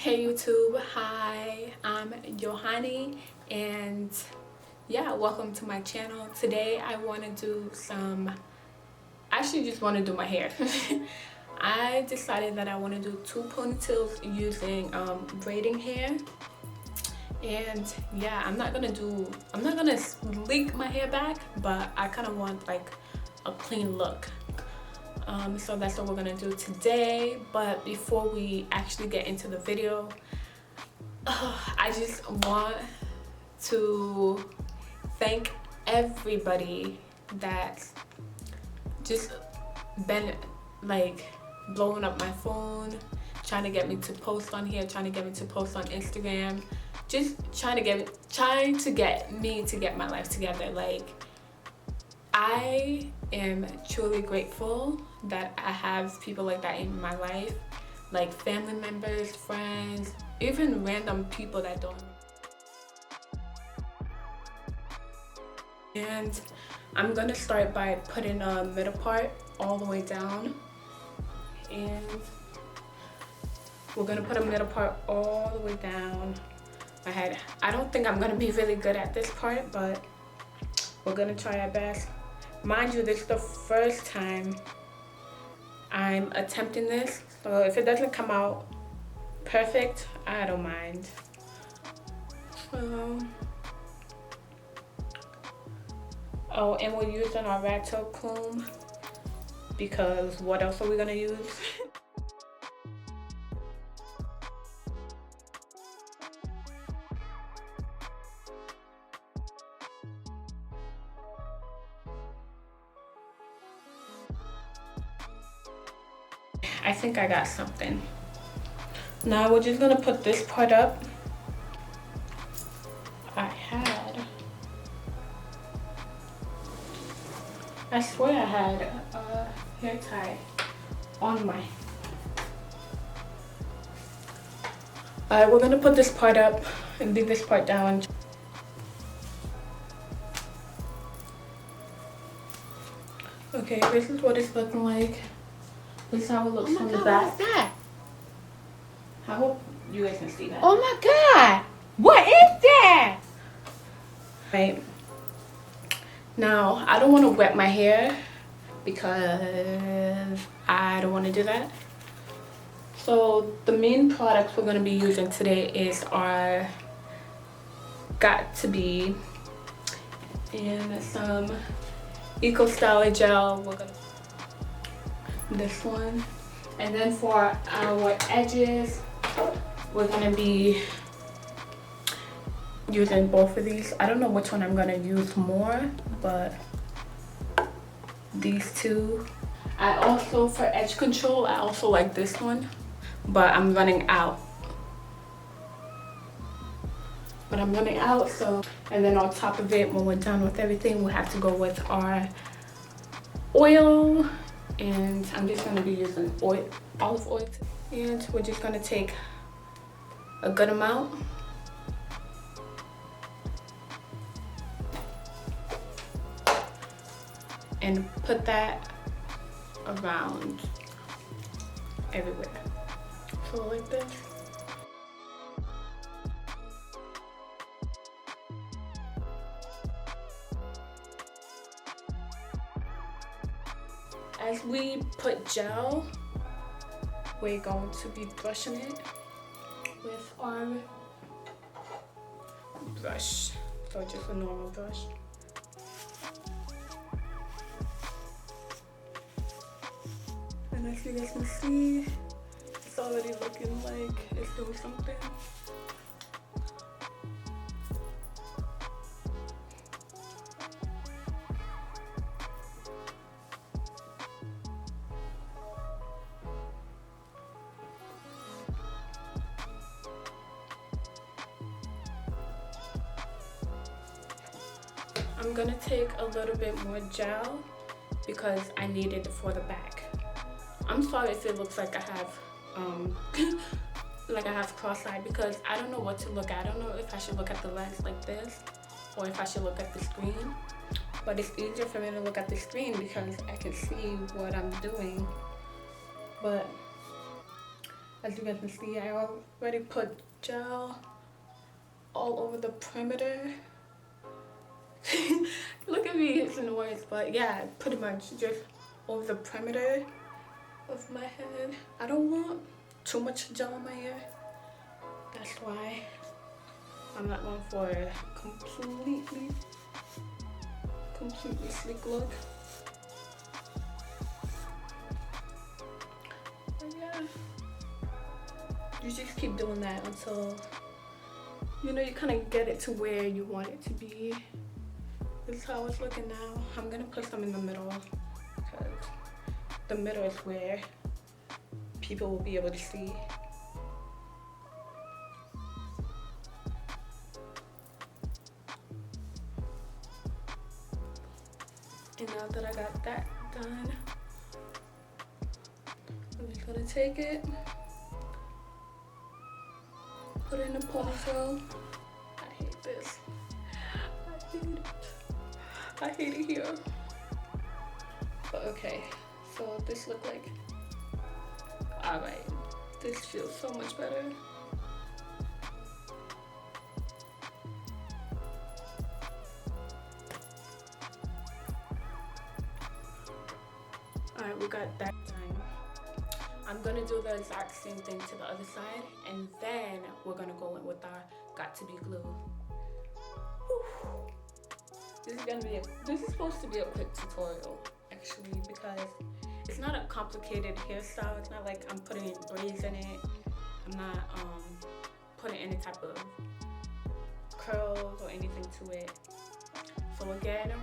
Hey YouTube, hi, I'm Johanny, and yeah, welcome to my channel. Today I want to do just want to do my hair. I decided that I want to do 2 ponytails using braiding hair. And yeah, I'm not gonna sleek my hair back, but I kind of want like a clean look. So that's what we're gonna do today. But before we actually get into the video, I just want to thank everybody that's just been like blowing up my phone, trying to get me to post on here, trying to get me to post on Instagram, just trying to get me to get my life together. Like, I am truly grateful that I have people like that in my life, like family members, friends, even random people that don't. And I'm gonna start by putting a middle part all the way down, and we're gonna put a middle part all the way down my head. I don't think I'm gonna be really good at this part, but we're gonna try our best. Mind you, this is the first time I'm attempting this, so if it doesn't come out perfect, I don't mind. Oh, and we're using our rat tail comb because what else are we gonna use? I think I got something. Now we're just gonna put this part up. I swear I had a hair tie on my. Alright, we're gonna put this part up and leave this part down. Okay, this is what it's looking like. This is how it looks from the back. What's that? I hope you guys can see that. Oh my god! What is that? Right. Now, I don't want to wet my hair because I don't want to do that. So the main products we're going to be using today is our Got To Be and some HAIRSTYLE gel. We're gonna this one, and then for our edges we're going to be using both of these. I don't know which one I'm gonna use more, but these two. I also, for edge control, I also like this one, but I'm running out. So, and then on top of it, when we're done with everything, we have to go with our oil, and I'm just gonna be using olive oil, and we're just gonna take a good amount. And put that around everywhere. So like this. As we put gel, we're going to be brushing it with our brush. So just a normal brush. And as you guys can see, it's already looking like it's doing something. I'm gonna take a little bit more gel because I need it for the back. I'm sorry if it looks like I have cross-eyed, because I don't know what to look at. I don't know if I should look at the lens like this or if I should look at the screen. But it's easier for me to look at the screen because I can see what I'm doing. But As you guys can see, I already put gel all over the perimeter. Look at me using words, but yeah, pretty much just over the perimeter of my head. I don't want too much gel in my hair. That's why I'm not going for a completely sleek look. But yeah, you just keep doing that until you know you kind of get it to where you want it to be. This is how it's looking now. I'm gonna put some in the middle because the middle is where people will be able to see. And now that I got that done, I'm just gonna take it, put it in a ponytail. I hate this. I hate it. I hate it here. But okay, so this look like, all right, this feels so much better. All right, we got that done. I'm gonna do the exact same thing to the other side, and then we're gonna go in with our got to be glue. Whew. This is supposed to be a quick tutorial actually, because it's not a complicated hairstyle. It's not like I'm putting braids in it. I'm not putting any type of curls or anything to it. So again,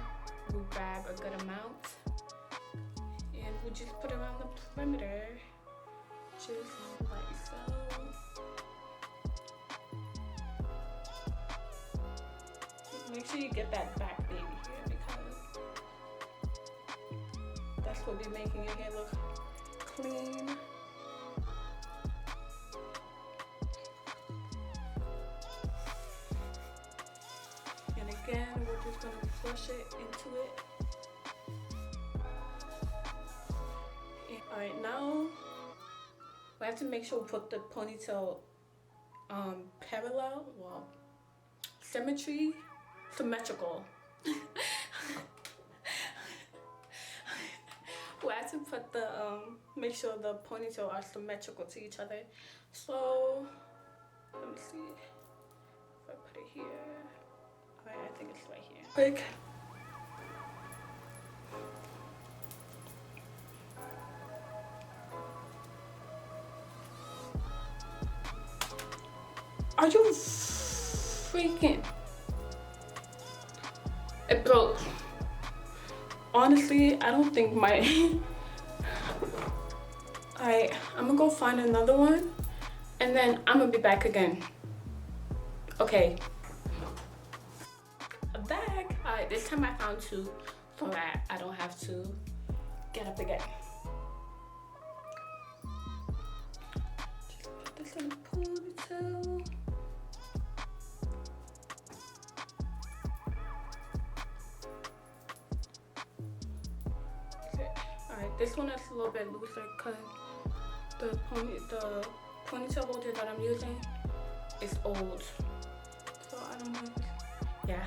we'll grab a good amount and we'll just put it around the perimeter, just like so. Make sure you get that back baby here, because that's what be making your hair look clean. And again, we're just gonna flush it into it. Alright, now we have to make sure we put the ponytail parallel, well, symmetrical. We have to put the make sure the ponytail are symmetrical to each other. So let me see if I put it here. Alright, I think it's right here. Quick. Are you freaking? It broke. Honestly, I don't think my... Alright, I'm gonna go find another one and then I'm gonna be back again. Okay. I'm back. Alright, this time I found two so that I don't have to get up again. Just put this in a ponytail. This one is a little bit looser because the ponytail holder that I'm using is old. So I don't know. Yeah.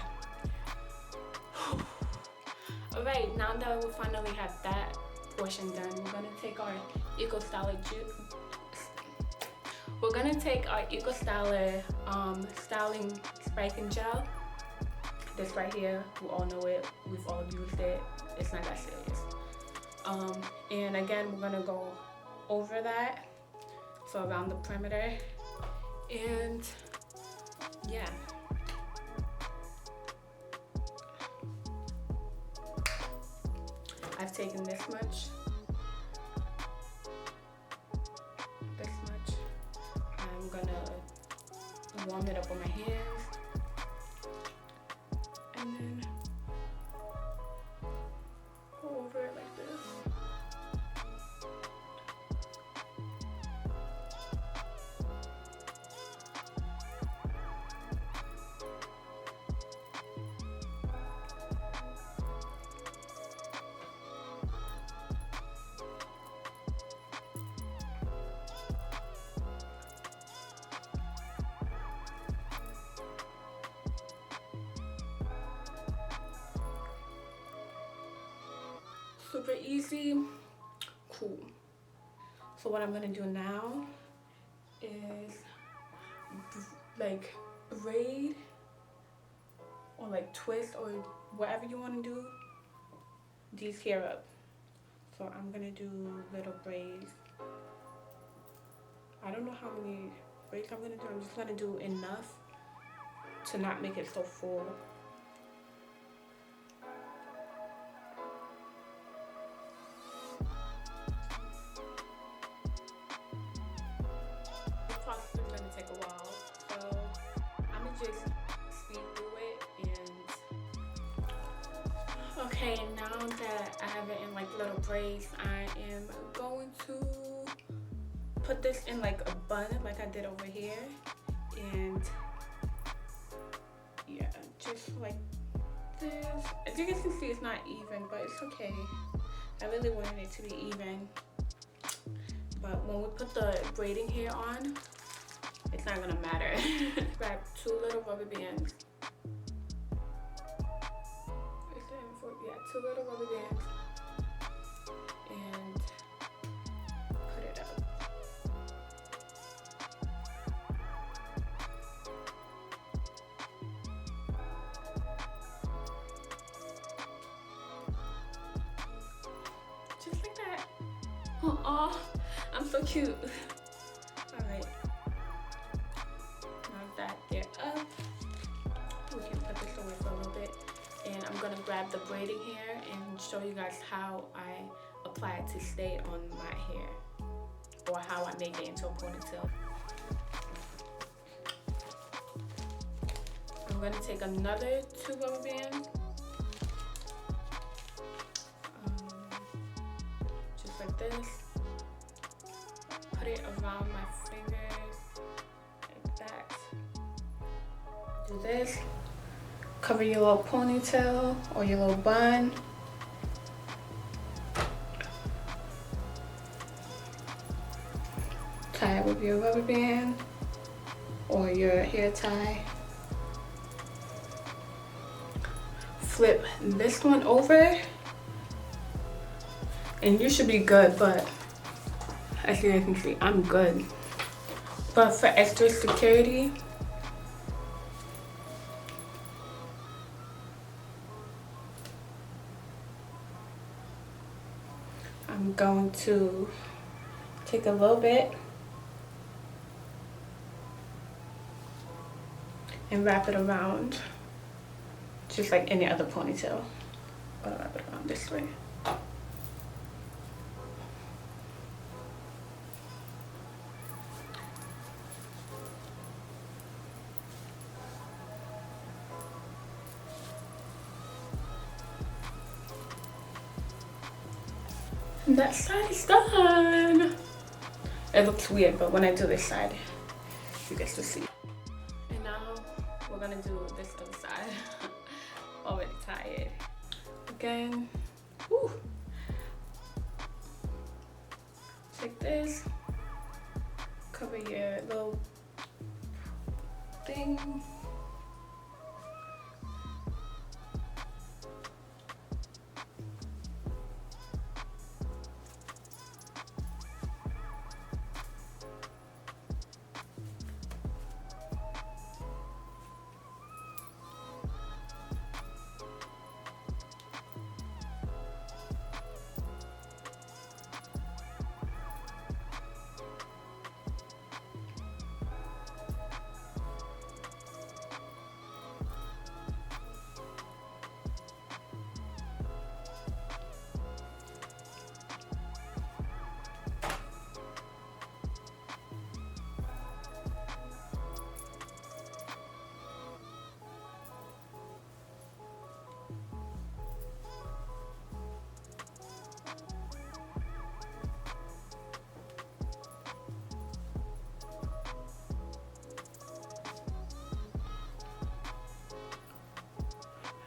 Alright, now that we finally have that portion done, we're gonna take our styling spriking gel. This right here, we all know it. We've all used it. It's not that serious. And again, we're gonna go over that, so around the perimeter, and yeah. I've taken this much, I'm gonna warm it up on my hands, and then go over it like this. easy, cool. So what I'm gonna do now is like braid or like twist or whatever you want to do these hair up. So I'm gonna do little braids. I don't know how many braids I'm gonna do. I'm just gonna do enough to not make it so full. This process is gonna take a while, so I'm gonna just speed through it. And okay, now that I have it in like little braids, I am going to put this in like a bun like I did over here. And yeah, just like this. As you guys can see, it's not even, but it's okay. I really wanted it to be even, but when we put the braiding hair on, it's not gonna matter. Grab 2 little rubber bands. Yeah, 2 little rubber bands, and put it up. Just like that. Oh, I'm so cute. All right. Now that they're up, we can put this away for a little bit. And I'm gonna grab the braiding hair and show you guys how I apply it to stay on my hair, or how I make it into a ponytail. I'm gonna take another 2 rubber bands, just like this. Put it around my fingers, like that. Do this. Cover your little ponytail or your little bun. Tie it with your rubber band or your hair tie. Flip this one over and you should be good, but as you guys can see, I'm good. But for extra security, I'm going to take a little bit and wrap it around, just like any other ponytail, but I'll wrap it around this way. And that side is done. It looks weird, but when I do this side, you guys will see. And now we're gonna do this other side. Already tired. Again, whew. Like this. Cover your little thing.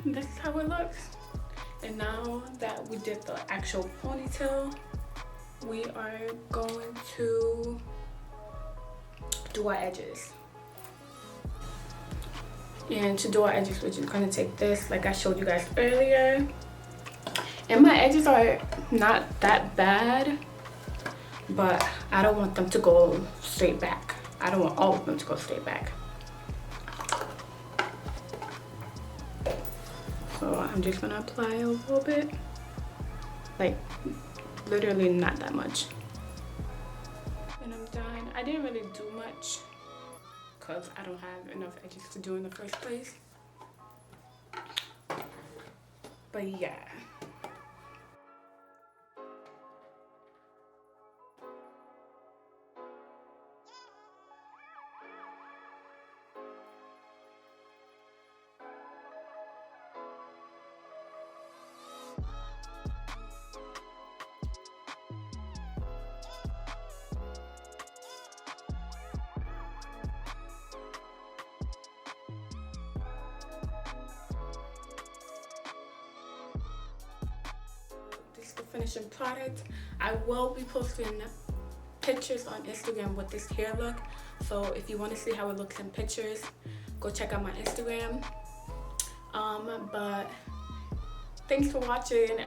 This is how it looks. And now that we did the actual ponytail, we are going to do our edges. And to do our edges, we're just gonna take this like I showed you guys earlier, And my edges are not that bad, but I don't want them to go straight back. I don't want all of them to go straight back. So I'm just gonna apply a little bit, like literally not that much. And I'm done. I didn't really do much because I don't have enough edges to do in the first place. But yeah. The finishing product. I will be posting pictures on Instagram with this hair look, so if you want to see how it looks in pictures, go check out my Instagram. But thanks for watching.